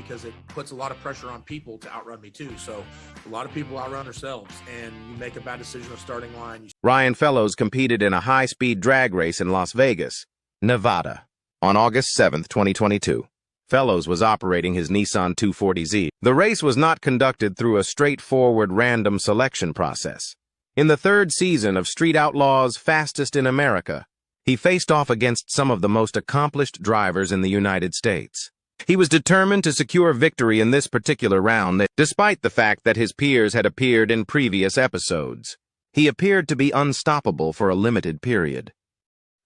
because it puts a lot of pressure on people to outrun me too. So a lot of people outrun themselves, and you make a bad decision of starting line. Ryan Fellows competed in a high-speed drag race in Las Vegas, Nevada, on August 7, 2022. Fellows was operating his Nissan 240Z. The race was not conducted through a straightforward random selection process. In the third season of Street Outlaws Fastest in America, he faced off against some of the most accomplished drivers in the United States. He was determined to secure victory in this particular round, despite the fact that his peers had appeared in previous episodes. He appeared to be unstoppable for a limited period.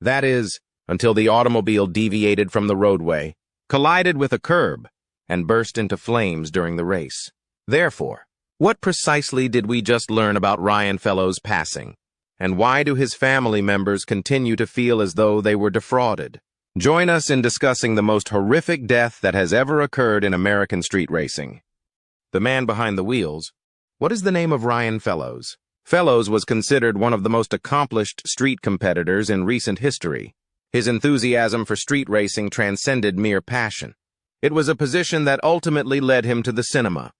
That is, until the automobile deviated from the roadway, collided with a curb, and burst into flames during the race. Therefore, what precisely did we just learn about Ryan Fellows' passing? And why do his family members continue to feel as though they were defrauded? Join us in discussing the most horrific death that has ever occurred in American street racing. The man behind the wheels. What is the name of Ryan Fellows? Fellows was considered one of the most accomplished street competitors in recent history. His enthusiasm for street racing transcended mere passion. It was a position that ultimately led him to the cinema.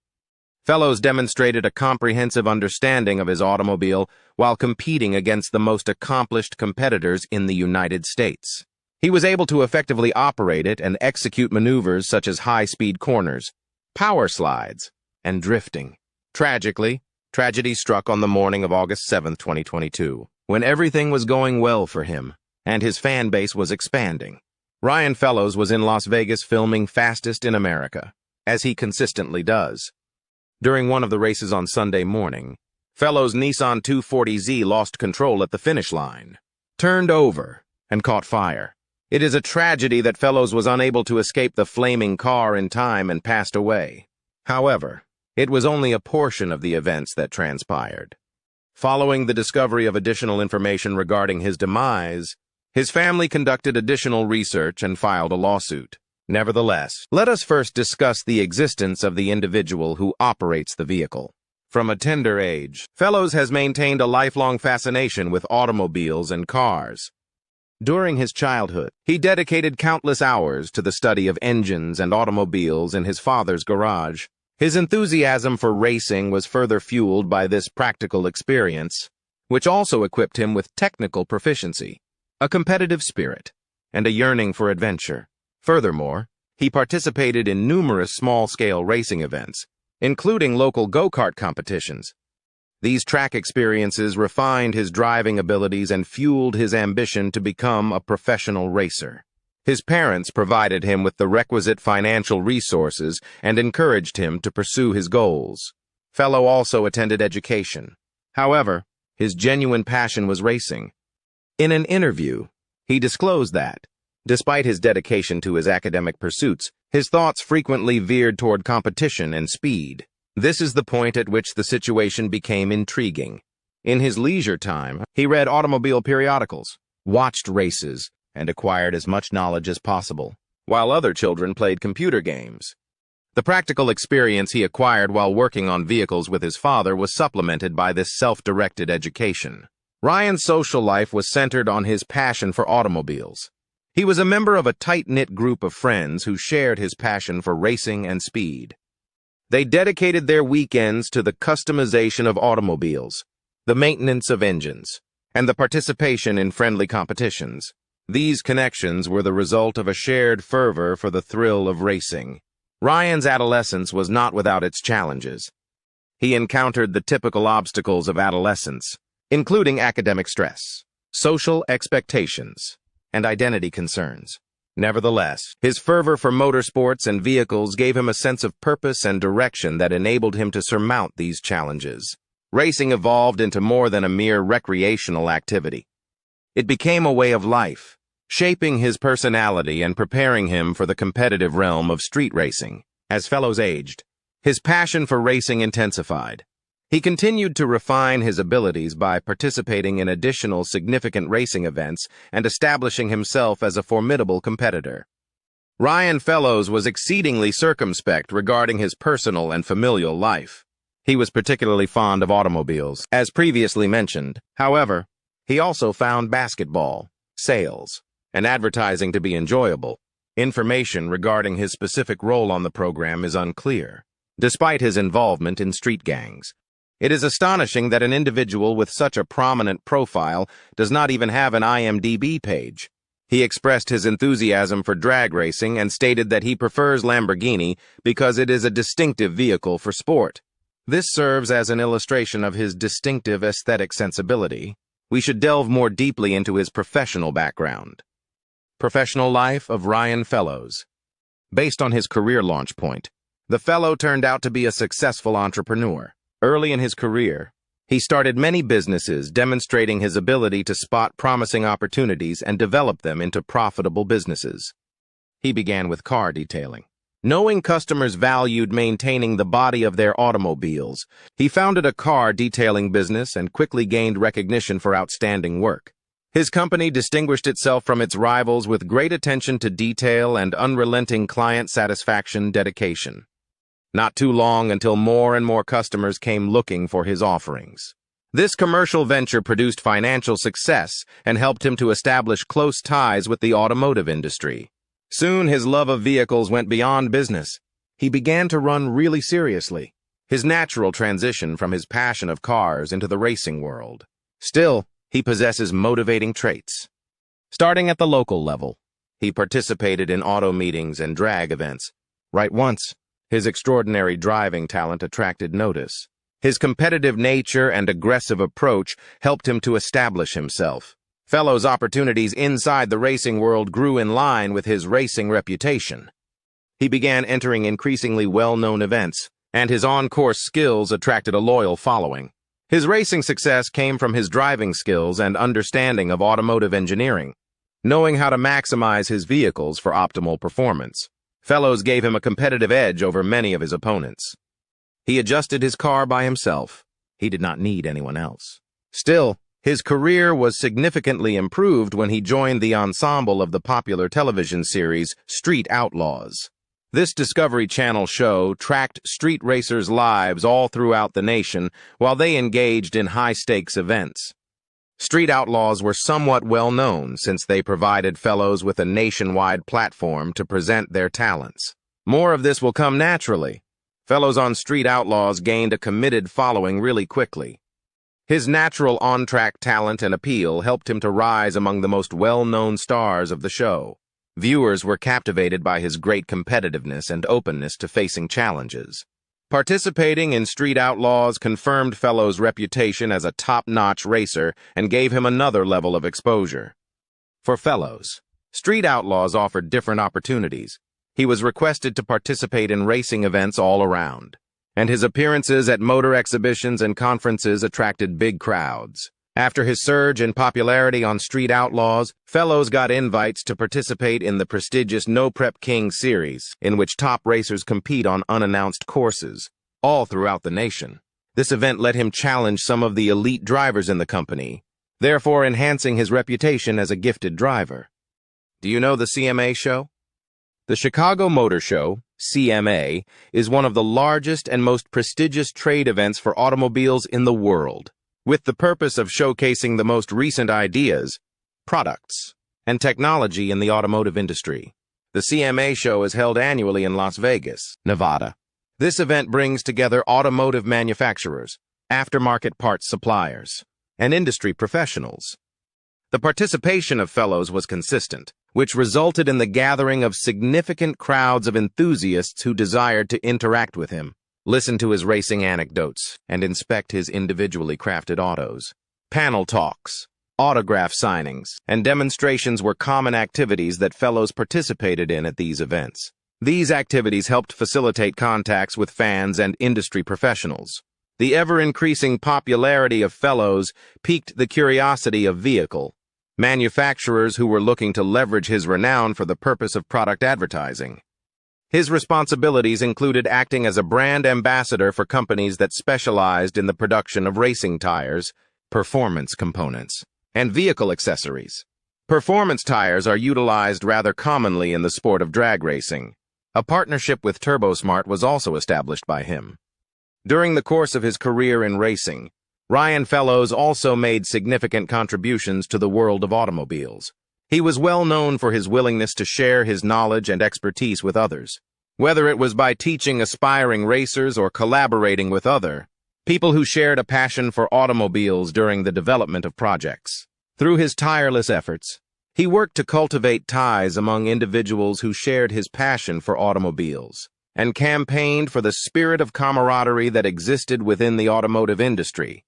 Fellows demonstrated a comprehensive understanding of his automobile while competing against the most accomplished competitors in the United States. He was able to effectively operate it and execute maneuvers such as high-speed corners, power slides, and drifting. Tragically, tragedy struck on the morning of August 7, 2022, when everything was going well for him, and his fan base was expanding. Ryan Fellows was in Las Vegas filming Fastest in America, as he consistently does. During one of the races on Sunday morning, Fellows' Nissan 240Z lost control at the finish line, turned over, and caught fire. It is a tragedy that Fellows was unable to escape the flaming car in time and passed away. However, it was only a portion of the events that transpired. Following the discovery of additional information regarding his demise, his family conducted additional research and filed a lawsuit. Nevertheless, let us first discuss the existence of the individual who operates the vehicle. From a tender age, Fellows has maintained a lifelong fascination with automobiles and cars. During his childhood, he dedicated countless hours to the study of engines and automobiles in his father's garage. His enthusiasm for racing was further fueled by this practical experience, which also equipped him with technical proficiency, a competitive spirit, and a yearning for adventure. Furthermore, he participated in numerous small-scale racing events, including local go-kart competitions. These track experiences refined his driving abilities and fueled his ambition to become a professional racer. His parents provided him with the requisite financial resources and encouraged him to pursue his goals. Fellow also attended education. However, his genuine passion was racing. In an interview, he disclosed that, despite his dedication to his academic pursuits, his thoughts frequently veered toward competition and speed. This is the point at which the situation became intriguing. In his leisure time, he read automobile periodicals, watched races, and acquired as much knowledge as possible, while other children played computer games. The practical experience he acquired while working on vehicles with his father was supplemented by this self-directed education. Ryan's social life was centered on his passion for automobiles. He was a member of a tight-knit group of friends who shared his passion for racing and speed. They dedicated their weekends to the customization of automobiles, the maintenance of engines, and the participation in friendly competitions. These connections were the result of a shared fervor for the thrill of racing. Ryan's adolescence was not without its challenges. He encountered the typical obstacles of adolescence, including academic stress, social expectations, and identity concerns. Nevertheless, his fervor for motorsports and vehicles gave him a sense of purpose and direction that enabled him to surmount these challenges. Racing evolved into more than a mere recreational activity. It became a way of life, shaping his personality and preparing him for the competitive realm of street racing. As Fellows aged, his passion for racing intensified. He continued to refine his abilities by participating in additional significant racing events and establishing himself as a formidable competitor. Ryan Fellows was exceedingly circumspect regarding his personal and familial life. He was particularly fond of automobiles, as previously mentioned. However, he also found basketball, sales, and advertising to be enjoyable. Information regarding his specific role on the program is unclear, despite his involvement in street gangs. It is astonishing that an individual with such a prominent profile does not even have an IMDb page. He expressed his enthusiasm for drag racing and stated that he prefers Lamborghini because it is a distinctive vehicle for sport. This serves as an illustration of his distinctive aesthetic sensibility. We should delve more deeply into his professional background. Professional life of Ryan Fellows. Based on his career launch point, the fellow turned out to be a successful entrepreneur. Early in his career, he started many businesses, demonstrating his ability to spot promising opportunities and develop them into profitable businesses. He began with car detailing. Knowing customers valued maintaining the body of their automobiles, he founded a car detailing business and quickly gained recognition for outstanding work. His company distinguished itself from its rivals with great attention to detail and unrelenting client satisfaction dedication. Not too long until more and more customers came looking for his offerings. This commercial venture produced financial success and helped him to establish close ties with the automotive industry. Soon his love of vehicles went beyond business. He began to run really seriously, his natural transition from his passion of cars into the racing world. Still, he possesses motivating traits. Starting at the local level, he participated in auto meetings and drag events. Right once, his extraordinary driving talent attracted notice. His competitive nature and aggressive approach helped him to establish himself. Fellows' opportunities inside the racing world grew in line with his racing reputation. He began entering increasingly well-known events, and his on-course skills attracted a loyal following. His racing success came from his driving skills and understanding of automotive engineering, knowing how to maximize his vehicles for optimal performance. Fellows gave him a competitive edge over many of his opponents. He adjusted his car by himself. He did not need anyone else. Still, his career was significantly improved when he joined the ensemble of the popular television series Street Outlaws. This Discovery Channel show tracked street racers' lives all throughout the nation while they engaged in high-stakes events. Street Outlaws were somewhat well-known since they provided fellows with a nationwide platform to present their talents. More of this will come naturally. Fellows on Street Outlaws gained a committed following really quickly. His natural on-track talent and appeal helped him to rise among the most well-known stars of the show. Viewers were captivated by his great competitiveness and openness to facing challenges. Participating in Street Outlaws confirmed Fellows' reputation as a top-notch racer and gave him another level of exposure. For Fellows, Street Outlaws offered different opportunities. He was requested to participate in racing events all around, and his appearances at motor exhibitions and conferences attracted big crowds. After his surge in popularity on Street Outlaws, Fellows got invites to participate in the prestigious No Prep King series, in which top racers compete on unannounced courses, all throughout the nation. This event let him challenge some of the elite drivers in the company, therefore enhancing his reputation as a gifted driver. Do you know the CMA show? The Chicago Motor Show, CMA, is one of the largest and most prestigious trade events for automobiles in the world, with the purpose of showcasing the most recent ideas, products, and technology in the automotive industry. The CMA show is held annually in Las Vegas, Nevada. This event brings together automotive manufacturers, aftermarket parts suppliers, and industry professionals. The participation of Fellows was consistent, which resulted in the gathering of significant crowds of enthusiasts who desired to interact with him, listen to his racing anecdotes, and inspect his individually crafted autos. Panel talks, autograph signings, and demonstrations were common activities that Fellows participated in at these events. These activities helped facilitate contacts with fans and industry professionals. The ever-increasing popularity of Fellows piqued the curiosity of vehicle manufacturers who were looking to leverage his renown for the purpose of product advertising. His responsibilities included acting as a brand ambassador for companies that specialized in the production of racing tires, performance components, and vehicle accessories. Performance tires are utilized rather commonly in the sport of drag racing. A partnership with TurboSmart was also established by him. During the course of his career in racing, Ryan Fellows also made significant contributions to the world of automobiles. He was well known for his willingness to share his knowledge and expertise with others, whether it was by teaching aspiring racers or collaborating with other people who shared a passion for automobiles during the development of projects. Through his tireless efforts, he worked to cultivate ties among individuals who shared his passion for automobiles and campaigned for the spirit of camaraderie that existed within the automotive industry.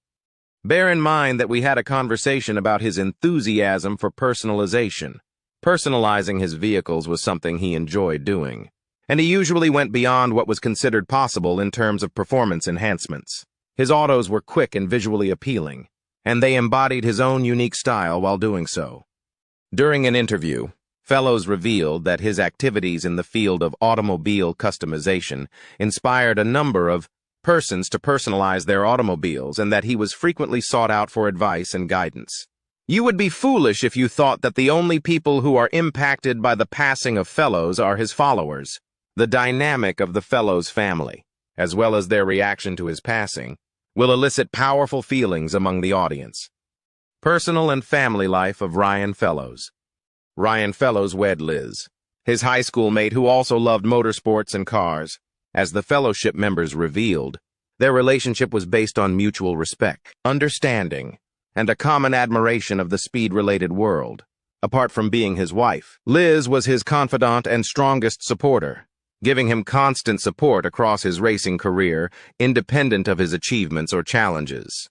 Bear in mind that we had a conversation about his enthusiasm for personalization. Personalizing his vehicles was something he enjoyed doing, and he usually went beyond what was considered possible in terms of performance enhancements. His autos were quick and visually appealing, and they embodied his own unique style while doing so. During an interview, Fellows revealed that his activities in the field of automobile customization inspired a number of persons to personalize their automobiles and that he was frequently sought out for advice and guidance. You would be foolish if you thought that the only people who are impacted by the passing of Fellows are his followers. The dynamic of the Fellows family, as well as their reaction to his passing, will elicit powerful feelings among the audience. Personal and family life of Ryan Fellows. Ryan Fellows wed Liz, his high school mate who also loved motorsports and cars. As the fellowship members revealed, their relationship was based on mutual respect, understanding, and a common admiration of the speed-related world. Apart from being his wife, Liz was his confidant and strongest supporter, giving him constant support across his racing career, independent of his achievements or challenges.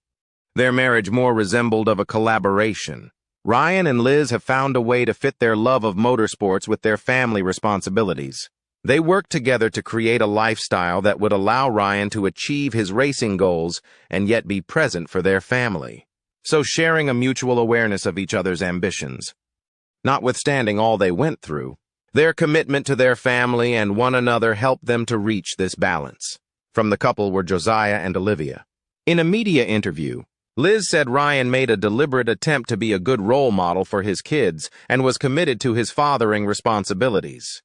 Their marriage more resembled of a collaboration. Ryan and Liz have found a way to fit their love of motorsports with their family responsibilities. They worked together to create a lifestyle that would allow Ryan to achieve his racing goals and yet be present for their family, so sharing a mutual awareness of each other's ambitions. Notwithstanding all they went through, their commitment to their family and one another helped them to reach this balance. From the couple were Josiah and Olivia. In a media interview, Liz said Ryan made a deliberate attempt to be a good role model for his kids and was committed to his fathering responsibilities.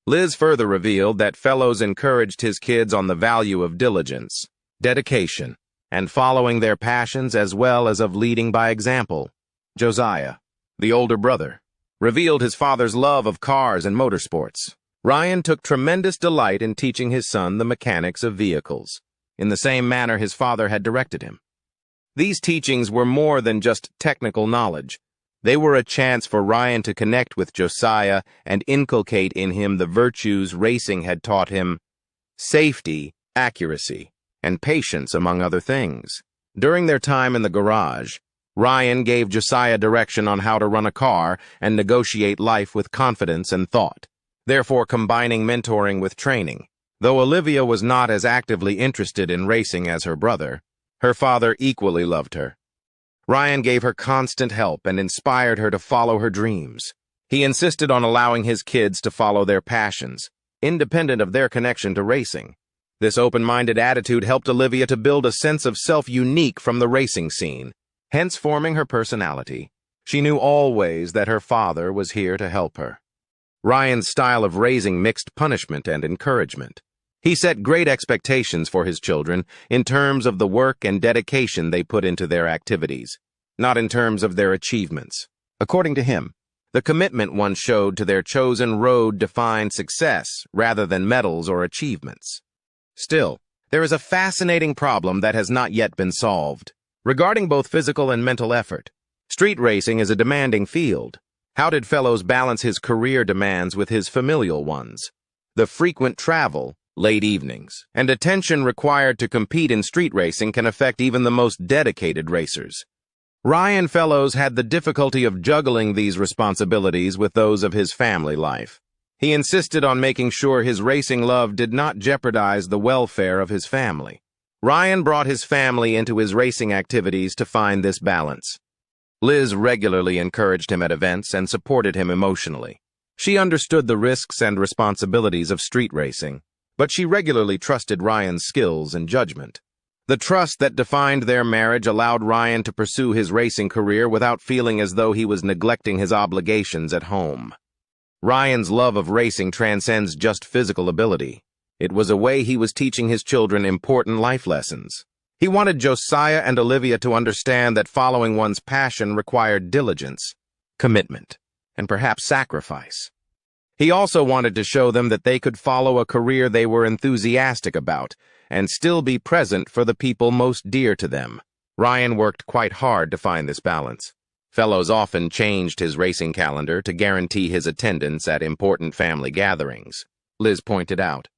Liz further revealed that Fellows encouraged his kids on the value of diligence, dedication, and following their passions as well as of leading by example. Josiah, the older brother, revealed his father's love of cars and motorsports. Ryan took tremendous delight in teaching his son the mechanics of vehicles, in the same manner his father had directed him. These teachings were more than just technical knowledge. They were a chance for Ryan to connect with Josiah and inculcate in him the virtues racing had taught him: safety, accuracy, and patience, among other things. During their time in the garage, Ryan gave Josiah direction on how to run a car and negotiate life with confidence and thought, therefore combining mentoring with training. Though Olivia was not as actively interested in racing as her brother, her father equally loved her. Ryan gave her constant help and inspired her to follow her dreams. He insisted on allowing his kids to follow their passions, independent of their connection to racing. This open-minded attitude helped Olivia to build a sense of self unique from the racing scene, hence forming her personality. She knew always that her father was here to help her. Ryan's style of raising mixed punishment and encouragement. He set great expectations for his children in terms of the work and dedication they put into their activities, not in terms of their achievements. According to him, the commitment one showed to their chosen road defined success rather than medals or achievements. Still, there is a fascinating problem that has not yet been solved. Regarding both physical and mental effort, street racing is a demanding field. How did Fellows balance his career demands with his familial ones? The frequent travel, late evenings, and attention required to compete in street racing can affect even the most dedicated racers. Ryan Fellows had the difficulty of juggling these responsibilities with those of his family life. He insisted on making sure his racing love did not jeopardize the welfare of his family. Ryan brought his family into his racing activities to find this balance. Liz regularly encouraged him at events and supported him emotionally. She understood the risks and responsibilities of street racing, but she regularly trusted Ryan's skills and judgment. The trust that defined their marriage allowed Ryan to pursue his racing career without feeling as though he was neglecting his obligations at home. Ryan's love of racing transcends just physical ability. It was a way he was teaching his children important life lessons. He wanted Josiah and Olivia to understand that following one's passion required diligence, commitment, and perhaps sacrifice. He also wanted to show them that they could follow a career they were enthusiastic about and still be present for the people most dear to them. Ryan worked quite hard to find this balance. Fellows often changed his racing calendar to guarantee his attendance at important family gatherings, Liz pointed out.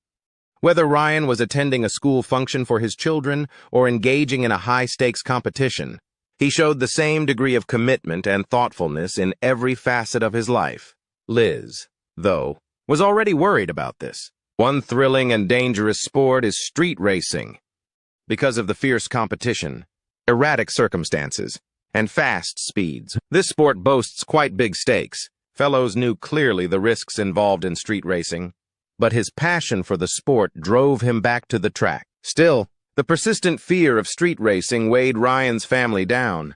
Whether Ryan was attending a school function for his children or engaging in a high-stakes competition, he showed the same degree of commitment and thoughtfulness in every facet of his life. Liz, though, was already worried about this. One thrilling and dangerous sport is street racing. Because of the fierce competition, erratic circumstances, and fast speeds, this sport boasts quite big stakes. Fellows knew clearly the risks involved in street racing, but his passion for the sport drove him back to the track. Still, the persistent fear of street racing weighed Ryan's family down.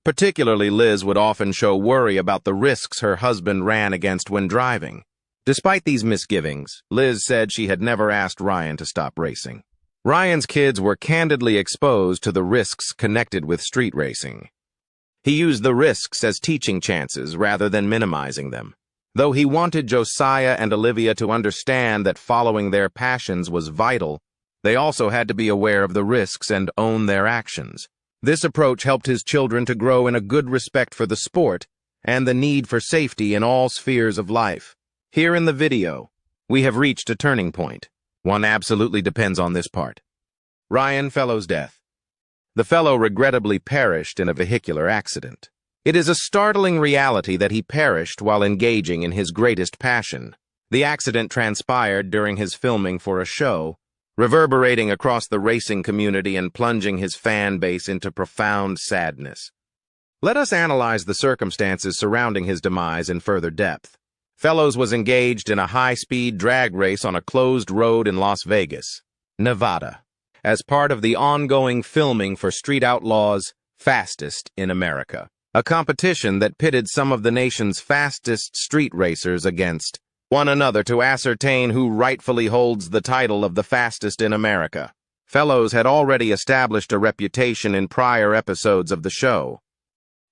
Particularly Liz would often show worry about the risks her husband ran against when driving. Despite these misgivings, Liz said she had never asked Ryan to stop racing. Ryan's kids were candidly exposed to the risks connected with street racing. He used the risks as teaching chances rather than minimizing them. Though he wanted Josiah and Olivia to understand that following their passions was vital, they also had to be aware of the risks and own their actions. This approach helped his children to grow in a good respect for the sport and the need for safety in all spheres of life. Here in the video, we have reached a turning point. One absolutely depends on this part. Ryan Fellow's death. The fellow regrettably perished in a vehicular accident. It is a startling reality that he perished while engaging in his greatest passion. The accident transpired during his filming for a show, reverberating across the racing community and plunging his fan base into profound sadness. Let us analyze the circumstances surrounding his demise in further depth. Fellows was engaged in a high-speed drag race on a closed road in Las Vegas, Nevada, as part of the ongoing filming for Street Outlaws Fastest in America, a competition that pitted some of the nation's fastest street racers against one another to ascertain who rightfully holds the title of the fastest in America. Fellows had already established a reputation in prior episodes of the show.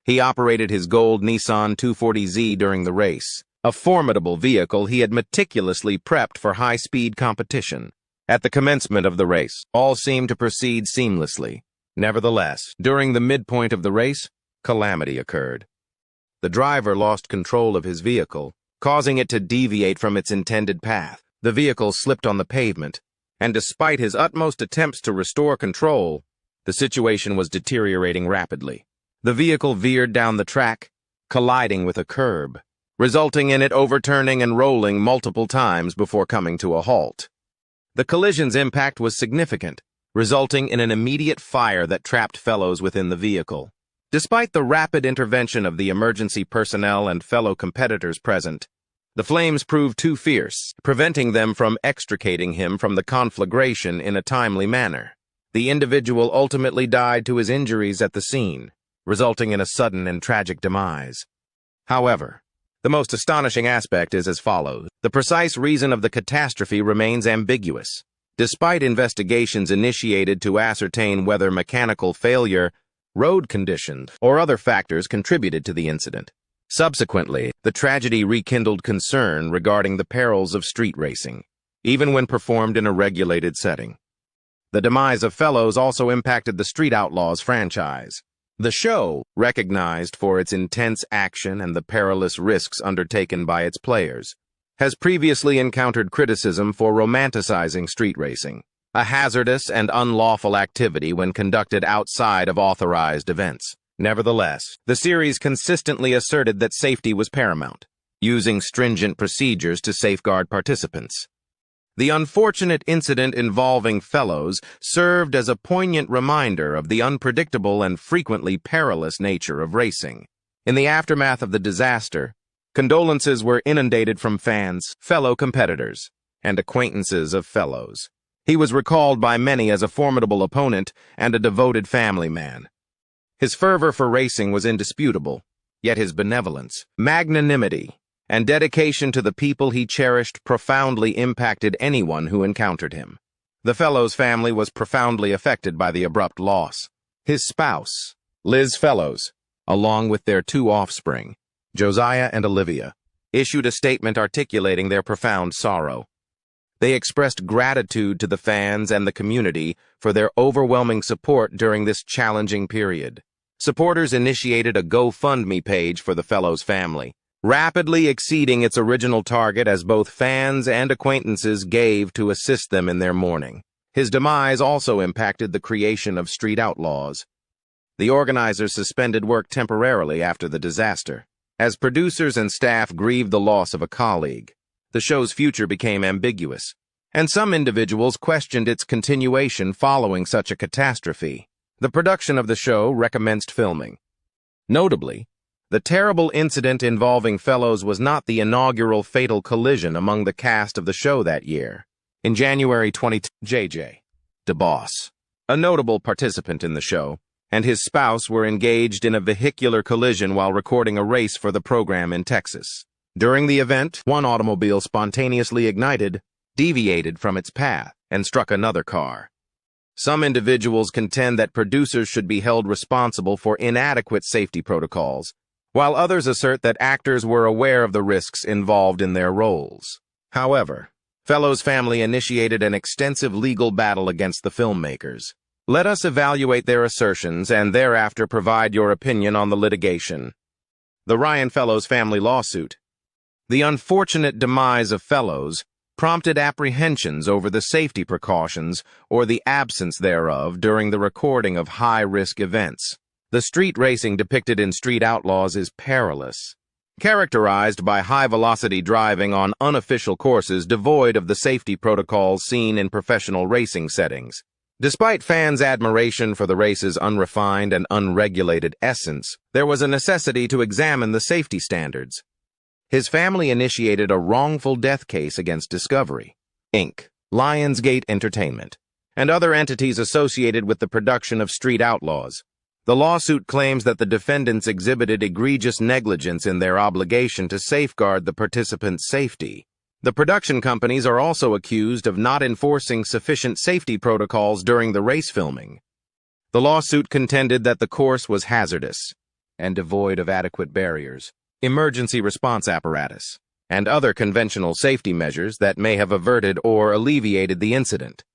He operated his gold Nissan 240Z during the race, a formidable vehicle he had meticulously prepped for high-speed competition. At the commencement of the race, all seemed to proceed seamlessly. Nevertheless, during the midpoint of the race, calamity occurred. The driver lost control of his vehicle, causing it to deviate from its intended path. The vehicle slipped on the pavement, and despite his utmost attempts to restore control, the situation was deteriorating rapidly. The vehicle veered down the track, colliding with a curb, resulting in it overturning and rolling multiple times before coming to a halt. The collision's impact was significant, resulting in an immediate fire that trapped Fellows within the vehicle. Despite the rapid intervention of the emergency personnel and fellow competitors present, the flames proved too fierce, preventing them from extricating him from the conflagration in a timely manner. The individual ultimately died to his injuries at the scene, resulting in a sudden and tragic demise. However, the most astonishing aspect is as follows. The precise reason of the catastrophe remains ambiguous, despite investigations initiated to ascertain whether mechanical failure, road conditions, or other factors contributed to the incident. Subsequently, the tragedy rekindled concern regarding the perils of street racing, even when performed in a regulated setting. The demise of Fellows also impacted the Street Outlaws franchise. The show, recognized for its intense action and the perilous risks undertaken by its players, has previously encountered criticism for romanticizing street racing, a hazardous and unlawful activity when conducted outside of authorized events. Nevertheless, the series consistently asserted that safety was paramount, using stringent procedures to safeguard participants. The unfortunate incident involving Fellows served as a poignant reminder of the unpredictable and frequently perilous nature of racing. In the aftermath of the disaster, condolences were inundated from fans, fellow competitors, and acquaintances of Fellows. He was recalled by many as a formidable opponent and a devoted family man. His fervor for racing was indisputable, yet his benevolence, magnanimity, and dedication to the people he cherished profoundly impacted anyone who encountered him. The Fellows family was profoundly affected by the abrupt loss. His spouse, Liz Fellows, along with their 2 offspring, Josiah and Olivia, issued a statement articulating their profound sorrow. They expressed gratitude to the fans and the community for their overwhelming support during this challenging period. Supporters initiated a GoFundMe page for the Fellows family, rapidly exceeding its original target as both fans and acquaintances gave to assist them in their mourning. His demise also impacted the creation of Street Outlaws. The organizers suspended work temporarily after the disaster, as producers and staff grieved the loss of a colleague. The show's future became ambiguous, and some individuals questioned its continuation following such a catastrophe. The production of the show recommenced filming. Notably, the terrible incident involving Fellows was not the inaugural fatal collision among the cast of the show that year. In January 2020, J.J. DeBoss, a notable participant in the show, and his spouse were engaged in a vehicular collision while recording a race for the program in Texas. During the event, one automobile spontaneously ignited, deviated from its path, and struck another car. Some individuals contend that producers should be held responsible for inadequate safety protocols, while others assert that actors were aware of the risks involved in their roles. However, Fellows' family initiated an extensive legal battle against the filmmakers. Let us evaluate their assertions and thereafter provide your opinion on the litigation. The Ryan Fellows family lawsuit. The unfortunate demise of Fellows prompted apprehensions over the safety precautions or the absence thereof during the recording of high-risk events. The street racing depicted in Street Outlaws is perilous, characterized by high-velocity driving on unofficial courses devoid of the safety protocols seen in professional racing settings. Despite fans' admiration for the race's unrefined and unregulated essence, there was a necessity to examine the safety standards. His family initiated a wrongful death case against Discovery, Inc., Lionsgate Entertainment, and other entities associated with the production of Street Outlaws. The lawsuit claims that the defendants exhibited egregious negligence in their obligation to safeguard the participants' safety. The production companies are also accused of not enforcing sufficient safety protocols during the race filming. The lawsuit contended that the course was hazardous and devoid of adequate barriers, emergency response apparatus, and other conventional safety measures that may have averted or alleviated the incident.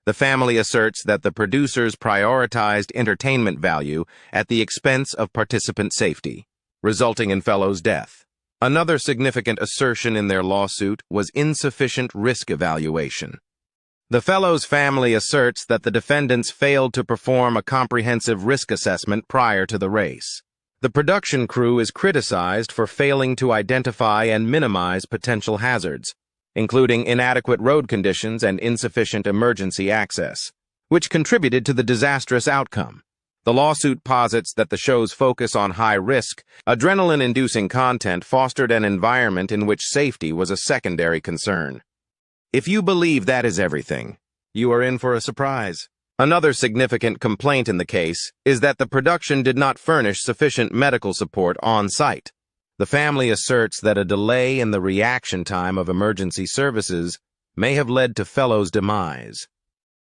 The family asserts that the producers prioritized entertainment value at the expense of participant safety, resulting in Fellows' death. Another significant assertion in their lawsuit was insufficient risk evaluation. The Fellows family asserts that the defendants failed to perform a comprehensive risk assessment prior to the race. The production crew is criticized for failing to identify and minimize potential hazards, including inadequate road conditions and insufficient emergency access, which contributed to the disastrous outcome. The lawsuit posits that the show's focus on high-risk, adrenaline-inducing content fostered an environment in which safety was a secondary concern. If you believe that is everything, you are in for a surprise. Another significant complaint in the case is that the production did not furnish sufficient medical support on site. The family asserts that a delay in the reaction time of emergency services may have led to Fellows' demise.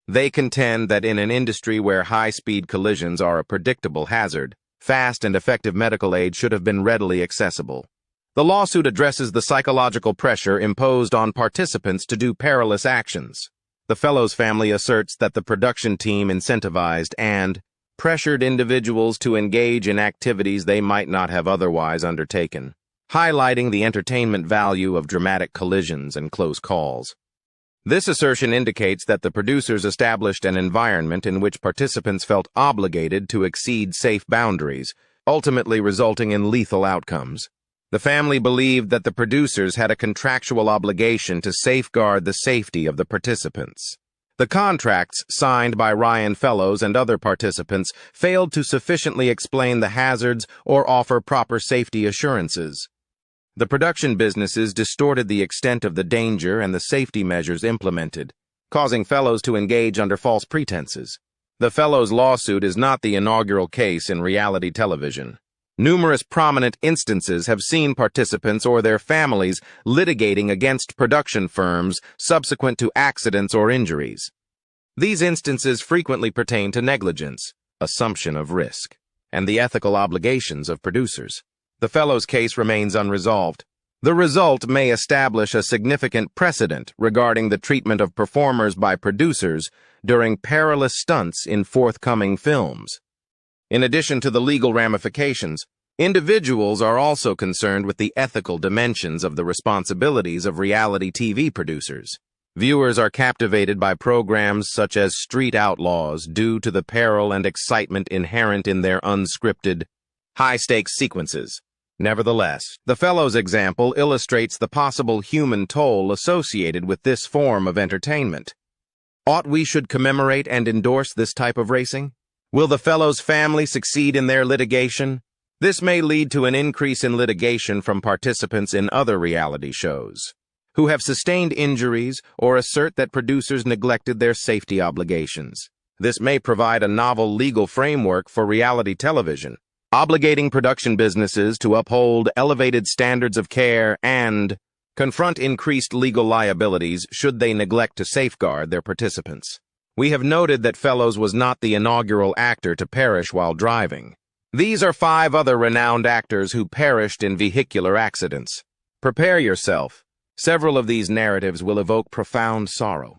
They contend that in an industry where high-speed collisions are a predictable hazard, fast and effective medical aid should have been readily accessible. The lawsuit addresses the psychological pressure imposed on participants to do perilous actions. The Fellows family asserts that the production team incentivized and pressured individuals to engage in activities they might not have otherwise undertaken, highlighting the entertainment value of dramatic collisions and close calls. This assertion indicates that the producers established an environment in which participants felt obligated to exceed safe boundaries, ultimately resulting in lethal outcomes. The family believed that the producers had a contractual obligation to safeguard the safety of the participants. The contracts signed by Ryan Fellows and other participants failed to sufficiently explain the hazards or offer proper safety assurances. The production businesses distorted the extent of the danger and the safety measures implemented, causing Fellows to engage under false pretenses. The Fellows lawsuit is not the inaugural case in reality television. Numerous prominent instances have seen participants or their families litigating against production firms subsequent to accidents or injuries. These instances frequently pertain to negligence, assumption of risk, and the ethical obligations of producers. The Fellows case remains unresolved. The result may establish a significant precedent regarding the treatment of performers by producers during perilous stunts in forthcoming films. In addition to the legal ramifications, individuals are also concerned with the ethical dimensions of the responsibilities of reality TV producers. Viewers are captivated by programs such as Street Outlaws due to the peril and excitement inherent in their unscripted, high-stakes sequences. Nevertheless, the Fellows example illustrates the possible human toll associated with this form of entertainment. Ought we should commemorate and endorse this type of racing? Will the Fellows family succeed in their litigation? This may lead to an increase in litigation from participants in other reality shows who have sustained injuries or assert that producers neglected their safety obligations. This may provide a novel legal framework for reality television, obligating production businesses to uphold elevated standards of care and confront increased legal liabilities should they neglect to safeguard their participants. We have noted that Fellows was not the inaugural actor to perish while driving. These are 5 other renowned actors who perished in vehicular accidents. Prepare yourself. Several of these narratives will evoke profound sorrow.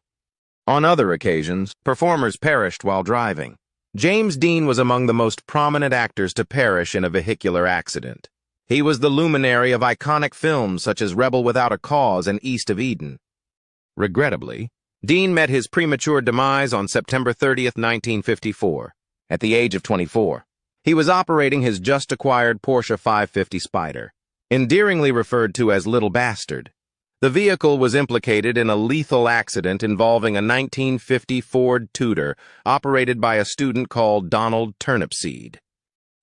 On other occasions, performers perished while driving. James Dean was among the most prominent actors to perish in a vehicular accident. He was the luminary of iconic films such as Rebel Without a Cause and East of Eden. Regrettably, Dean met his premature demise on September 30, 1954, at the age of 24. He was operating his just-acquired Porsche 550 Spyder, endearingly referred to as Little Bastard. The vehicle was implicated in a lethal accident involving a 1950 Ford Tudor operated by a student called Donald Turnipseed.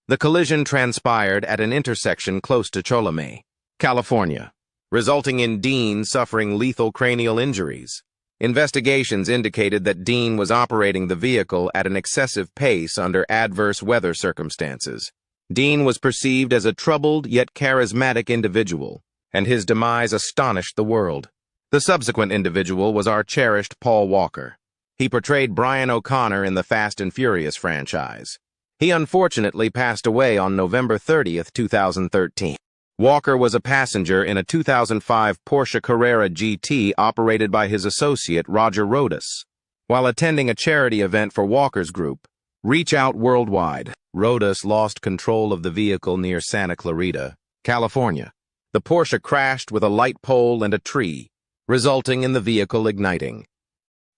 The collision transpired at an intersection close to Cholame, California, resulting in Dean suffering lethal cranial injuries. Investigations indicated that Dean was operating the vehicle at an excessive pace under adverse weather circumstances. Dean was perceived as a troubled yet charismatic individual, and his demise astonished the world. The subsequent individual was our cherished Paul Walker. He portrayed Brian O'Connor in the Fast and Furious franchise. He unfortunately passed away on November 30, 2013. Walker was a passenger in a 2005 Porsche Carrera GT operated by his associate Roger Rodas. While attending a charity event for Walker's group, Reach Out Worldwide, Rodas lost control of the vehicle near Santa Clarita, California. The Porsche crashed with a light pole and a tree, resulting in the vehicle igniting.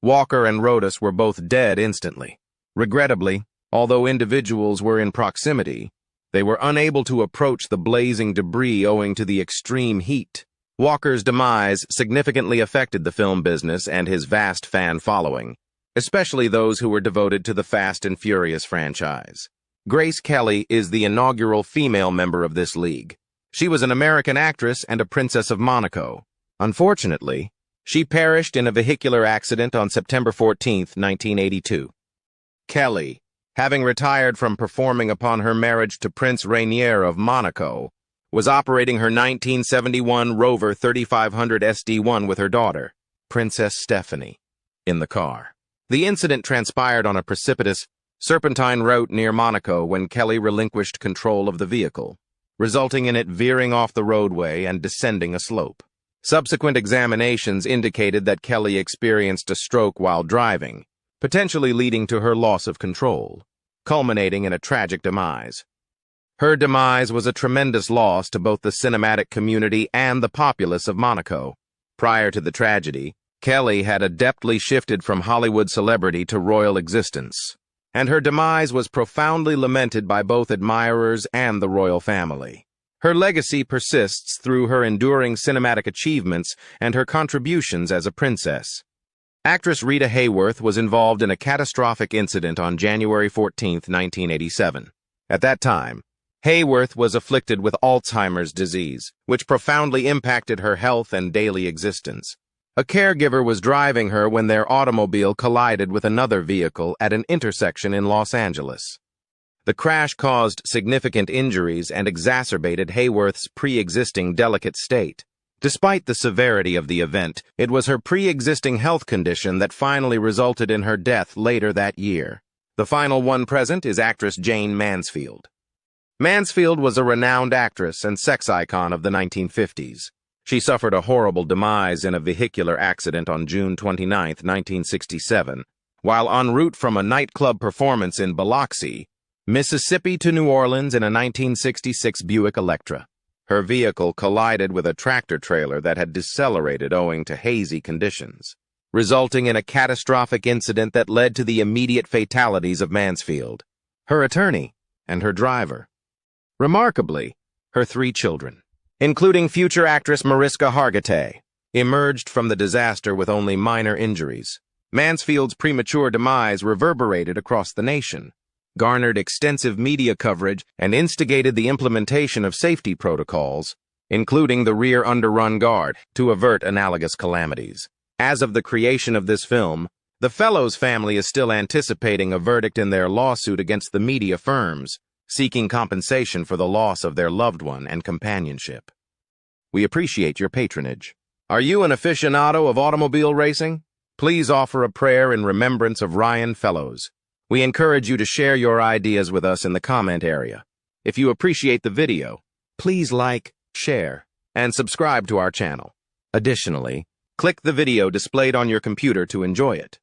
Walker and Rodas were both dead instantly. Regrettably, although individuals were in proximity, they were unable to approach the blazing debris owing to the extreme heat. Walker's demise significantly affected the film business and his vast fan following, especially those who were devoted to the Fast and Furious franchise. Grace Kelly is the inaugural female member of this league. She was an American actress and a Princess of Monaco. Unfortunately, she perished in a vehicular accident on September 14, 1982. Kelly, having retired from performing upon her marriage to Prince Rainier of Monaco, was operating her 1971 Rover 3500 SD1 with her daughter, Princess Stephanie, in the car. The incident transpired on a precipitous, serpentine route near Monaco when Kelly relinquished control of the vehicle, resulting in it veering off the roadway and descending a slope. Subsequent examinations indicated that Kelly experienced a stroke while driving, potentially leading to her loss of control, culminating in a tragic demise. Her demise was a tremendous loss to both the cinematic community and the populace of Monaco. Prior to the tragedy, Kelly had adeptly shifted from Hollywood celebrity to royal existence, and her demise was profoundly lamented by both admirers and the royal family. Her legacy persists through her enduring cinematic achievements and her contributions as a princess. Actress Rita Hayworth was involved in a catastrophic incident on January 14, 1987. At that time, Hayworth was afflicted with Alzheimer's disease, which profoundly impacted her health and daily existence. A caregiver was driving her when their automobile collided with another vehicle at an intersection in Los Angeles. The crash caused significant injuries and exacerbated Hayworth's pre-existing delicate state. Despite the severity of the event, it was her pre-existing health condition that finally resulted in her death later that year. The final one present is actress Jane Mansfield. Mansfield was a renowned actress and sex icon of the 1950s. She suffered a horrible demise in a vehicular accident on June 29, 1967, while en route from a nightclub performance in Biloxi, Mississippi to New Orleans in a 1966 Buick Electra. Her vehicle collided with a tractor trailer that had decelerated owing to hazy conditions, resulting in a catastrophic incident that led to the immediate fatalities of Mansfield, her attorney, and her driver. Remarkably, her 3 children, including future actress Mariska Hargitay, emerged from the disaster with only minor injuries. Mansfield's premature demise reverberated across the nation, garnered extensive media coverage, and instigated the implementation of safety protocols, including the rear underrun guard, to avert analogous calamities. As of the creation of this film, the Fellows family is still anticipating a verdict in their lawsuit against the media firms, seeking compensation for the loss of their loved one and companionship. We appreciate your patronage. Are you an aficionado of automobile racing? Please offer a prayer in remembrance of Ryan Fellows. We encourage you to share your ideas with us in the comment area. If you appreciate the video, please like, share, and subscribe to our channel. Additionally, click the video displayed on your computer to enjoy it.